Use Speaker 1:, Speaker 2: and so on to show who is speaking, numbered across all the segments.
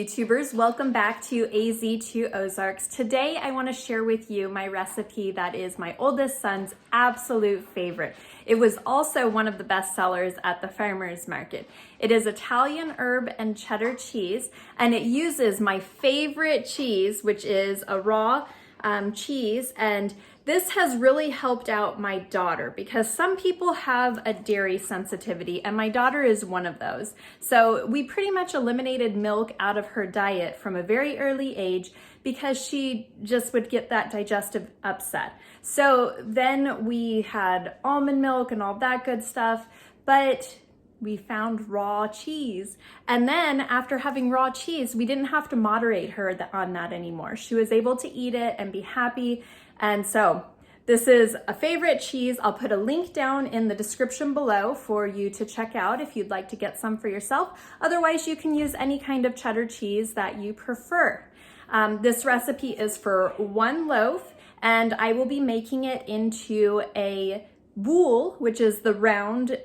Speaker 1: YouTubers, welcome back to AZ2 Ozarks. Today I want to share with you my recipe that is my oldest son's absolute favorite. It was also one of the best sellers at the farmer's market. It is Italian herb and cheddar cheese, and it uses my favorite cheese, which is a raw cheese, and this has really helped out my daughter because some people have a dairy sensitivity and my daughter is one of those. So we pretty much eliminated milk out of her diet from a very early age because she just would get that digestive upset. So then we had almond milk and all that good stuff, but we found raw cheese. And then after having raw cheese, we didn't have to moderate her on that anymore. She was able to eat it and be happy. And so this is a favorite cheese. I'll put a link down in the description below for you to check out if you'd like to get some for yourself. Otherwise, you can use any kind of cheddar cheese that you prefer. This recipe is for 1 loaf, and I will be making it into a boule, which is the round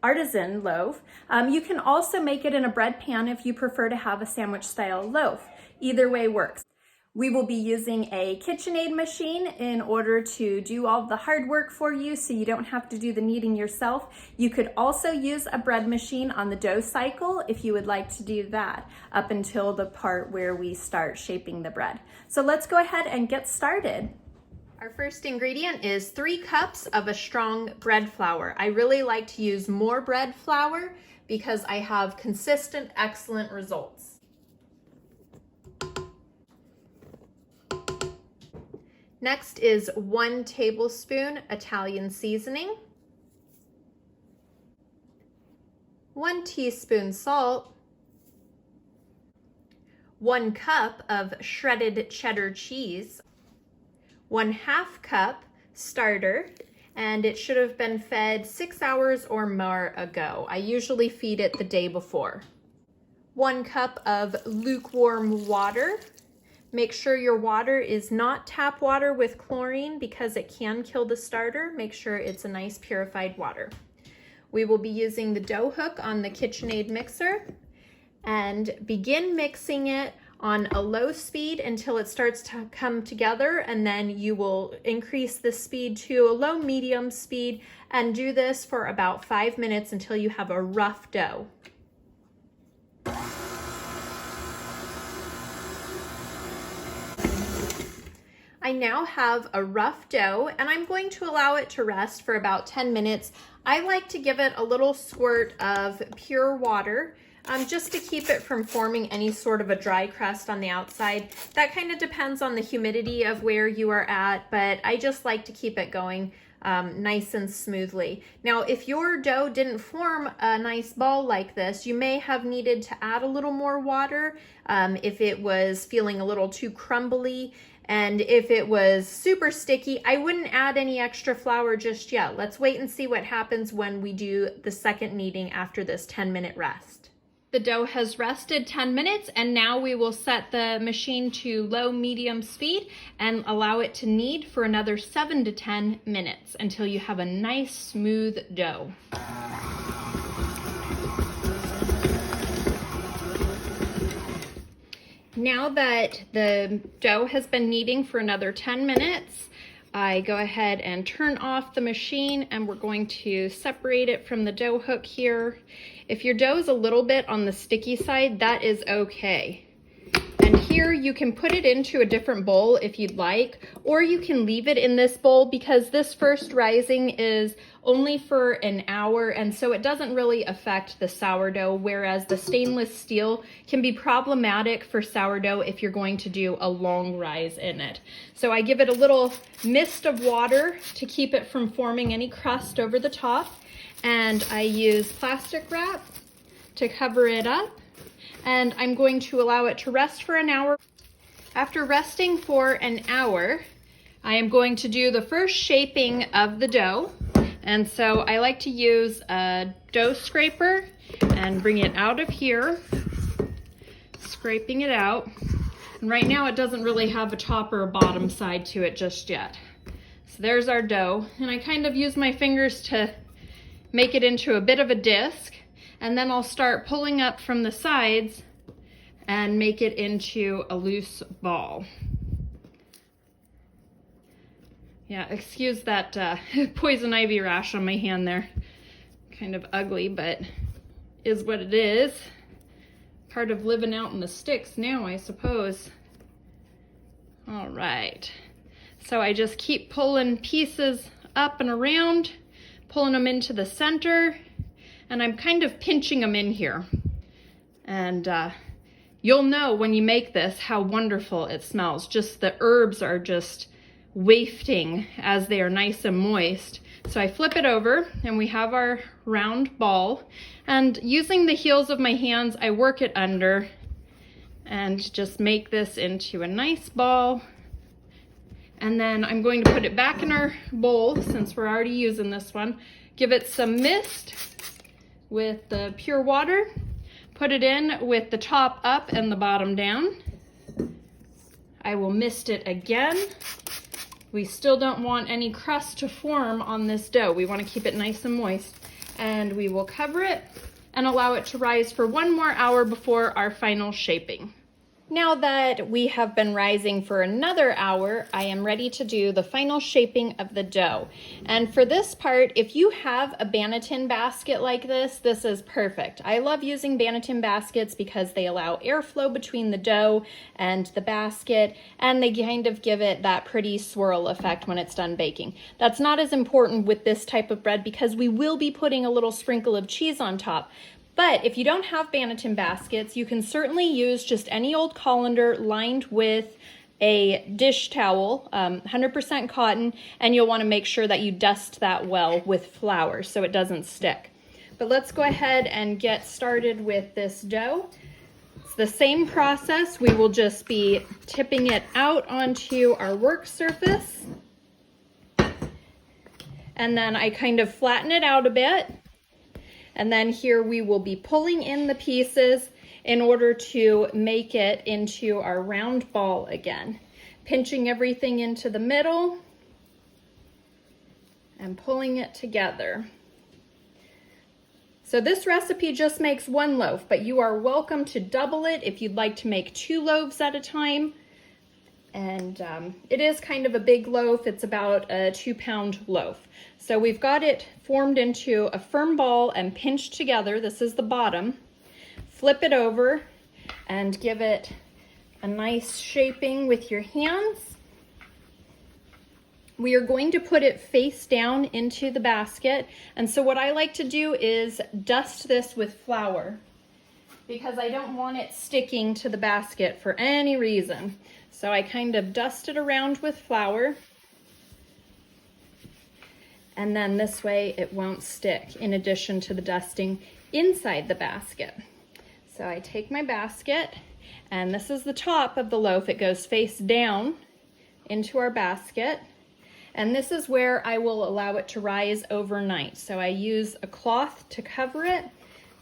Speaker 1: artisan loaf. You can also make it in a bread pan if you prefer to have a sandwich style loaf. Either way works. We will be using a KitchenAid machine in order to do all the hard work for you so you don't have to do the kneading yourself. You could also use a bread machine on the dough cycle if you would like to do that up until the part where we start shaping the bread. So let's go ahead and get started. Our first ingredient is 3 cups of a strong bread flour. I really like to use more bread flour because I have consistent, excellent results. Next is 1 tablespoon Italian seasoning, 1 teaspoon salt, 1 cup of shredded cheddar cheese, 1/2 cup starter, and it should have been fed 6 hours or more ago. I usually feed it the day before. 1 cup of lukewarm water. Make sure your water is not tap water with chlorine because it can kill the starter. Make sure it's a nice purified water. We will be using the dough hook on the KitchenAid mixer and begin mixing it on a low speed until it starts to come together, and then you will increase the speed to a low medium speed and do this for about 5 minutes until you have a rough dough. I now have a rough dough, and I'm going to allow it to rest for about 10 minutes. I like to give it a little squirt of pure water just to keep it from forming any sort of a dry crust on the outside. That kind of depends on the humidity of where you are at, but I just like to keep it going nice and smoothly. Now, if your dough didn't form a nice ball like this, you may have needed to add a little more water if it was feeling a little too crumbly. And if it was super sticky, I wouldn't add any extra flour just yet. Let's wait and see what happens when we do the second kneading after this 10-minute rest. The dough has rested 10 minutes, and now we will set the machine to low-medium speed and allow it to knead for another 7 to 10 minutes until you have a nice smooth dough. Now that the dough has been kneading for another 10 minutes, I go ahead and turn off the machine, and we're going to separate it from the dough hook here. If your dough is a little bit on the sticky side, that is okay. And here you can put it into a different bowl if you'd like, or you can leave it in this bowl because this first rising is only for an hour, and so it doesn't really affect the sourdough, whereas the stainless steel can be problematic for sourdough if you're going to do a long rise in it. So I give it a little mist of water to keep it from forming any crust over the top, and I use plastic wrap to cover it up. And I'm going to allow it to rest for an hour. After resting for an hour, I am going to do the first shaping of the dough. And so I like to use a dough scraper and bring it out of here, scraping it out. And right now it doesn't really have a top or a bottom side to it just yet. So there's our dough. And I kind of use my fingers to make it into a bit of a disc. And then I'll start pulling up from the sides and make it into a loose ball. Yeah, excuse that poison ivy rash on my hand there. Kind of ugly, but is what it is. Part of living out in the sticks now, I suppose. All right. So I just keep pulling pieces up and around, pulling them into the center, and I'm kind of pinching them in here. And you'll know when you make this how wonderful it smells. Just the herbs are just wafting as they are nice and moist. So I flip it over and we have our round ball, and using the heels of my hands, I work it under and just make this into a nice ball. And then I'm going to put it back in our bowl since we're already using this one. Give it some mist with the pure water. Put it in with the top up and the bottom down. I will mist it again. We still don't want any crust to form on this dough. We want to keep it nice and moist. And we will cover it and allow it to rise for 1 more hour before our final shaping. Now that we have been rising for another hour, I am ready to do the final shaping of the dough. And for this part, if you have a Banneton basket like this is perfect. I love using Banneton baskets because they allow airflow between the dough and the basket, and they kind of give it that pretty swirl effect when it's done baking. That's not as important with this type of bread because we will be putting a little sprinkle of cheese on top. But if you don't have Banneton baskets, you can certainly use just any old colander lined with a dish towel, 100% cotton, and you'll want to make sure that you dust that well with flour so it doesn't stick. But let's go ahead and get started with this dough. It's the same process. We will just be tipping it out onto our work surface. And then I kind of flatten it out a bit. And then here we will be pulling in the pieces in order to make it into our round ball again. Pinching everything into the middle and pulling it together. So this recipe just makes 1 loaf, but you are welcome to double it if you'd like to make 2 loaves at a time. And it is kind of a big loaf. It's about a 2-pound loaf. So we've got it formed into a firm ball and pinched together. This is the bottom. Flip it over and give it a nice shaping with your hands. We are going to put it face down into the basket. And so what I like to do is dust this with flour because I don't want it sticking to the basket for any reason. So I kind of dust it around with flour, and then this way it won't stick in addition to the dusting inside the basket. So I take my basket, and this is the top of the loaf. It goes face down into our basket, and this is where I will allow it to rise overnight. So I use a cloth to cover it.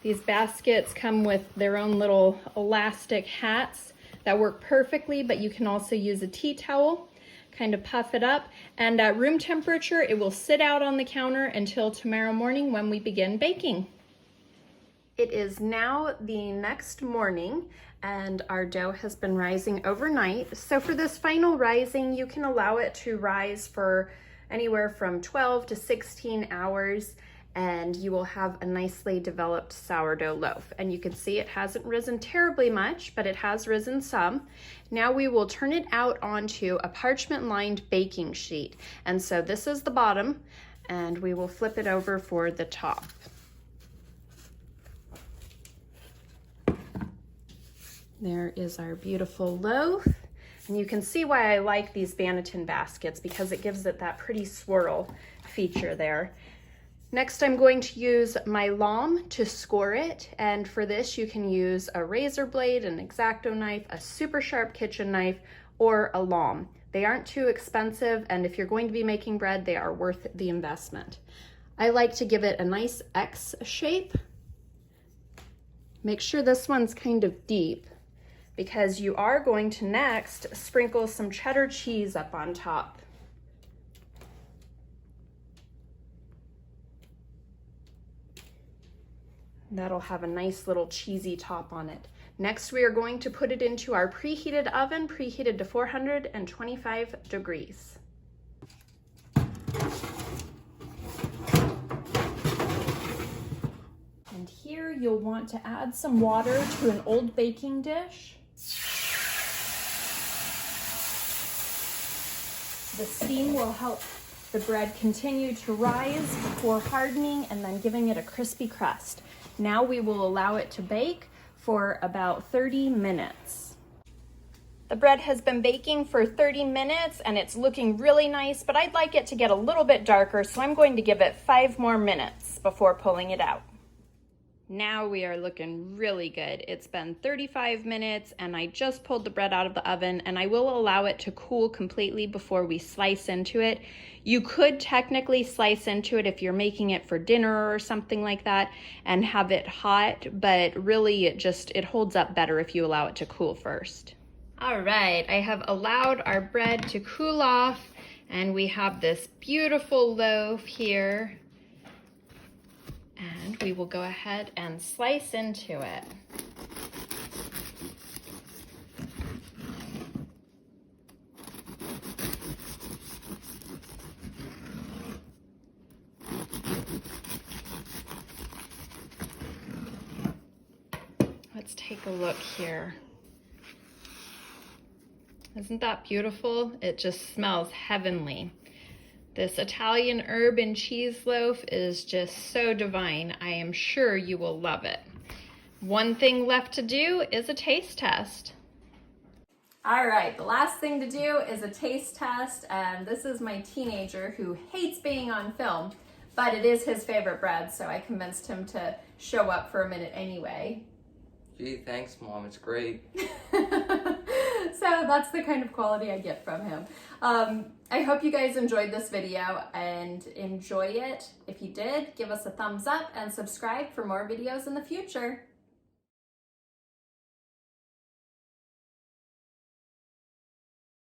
Speaker 1: These baskets come with their own little elastic hats that work perfectly, but you can also use a tea towel, kind of puff it up, and at room temperature, it will sit out on the counter until tomorrow morning when we begin baking. It is now the next morning, and our dough has been rising overnight. So for this final rising, you can allow it to rise for anywhere from 12 to 16 hours, and you will have a nicely developed sourdough loaf. And you can see it hasn't risen terribly much, but it has risen some. Now we will turn it out onto a parchment-lined baking sheet. And so this is the bottom, and we will flip it over for the top. There is our beautiful loaf. And you can see why I like these Banneton baskets, because it gives it that pretty swirl feature there. Next, I'm going to use my lame to score it, and for this you can use a razor blade, an X-Acto knife, a super sharp kitchen knife, or a lame. They aren't too expensive, and if you're going to be making bread, they are worth the investment. I like to give it a nice X shape. Make sure this one's kind of deep, because you are going to next sprinkle some cheddar cheese up on top. That'll have a nice little cheesy top on it. Next, we are going to put it into our preheated oven, preheated to 425 degrees. And here you'll want to add some water to an old baking dish. The steam will help the bread continue to rise before hardening and then giving it a crispy crust. Now we will allow it to bake for about 30 minutes. The bread has been baking for 30 minutes and it's looking really nice, but I'd like it to get a little bit darker, so I'm going to give it 5 more minutes before pulling it out. Now we are looking really good. It's been 35 minutes and I just pulled the bread out of the oven, and I will allow it to cool completely before we slice into it. You could technically slice into it if you're making it for dinner or something like that and have it hot, but really it holds up better if you allow it to cool first. All right, I have allowed our bread to cool off and we have this beautiful loaf here. And we will go ahead and slice into it. Let's take a look here. Isn't that beautiful? It just smells heavenly. This Italian herb and cheese loaf is just so divine. I am sure you will love it. One thing left to do is a taste test. All right, the last thing to do is a taste test, and this is my teenager who hates being on film, but it is his favorite bread, so I convinced him to show up for a minute anyway.
Speaker 2: Gee, thanks, Mom. It's great.
Speaker 1: So that's the kind of quality I get from him. I hope you guys enjoyed this video and enjoy it. If you did, give us a thumbs up and subscribe for more videos in the future.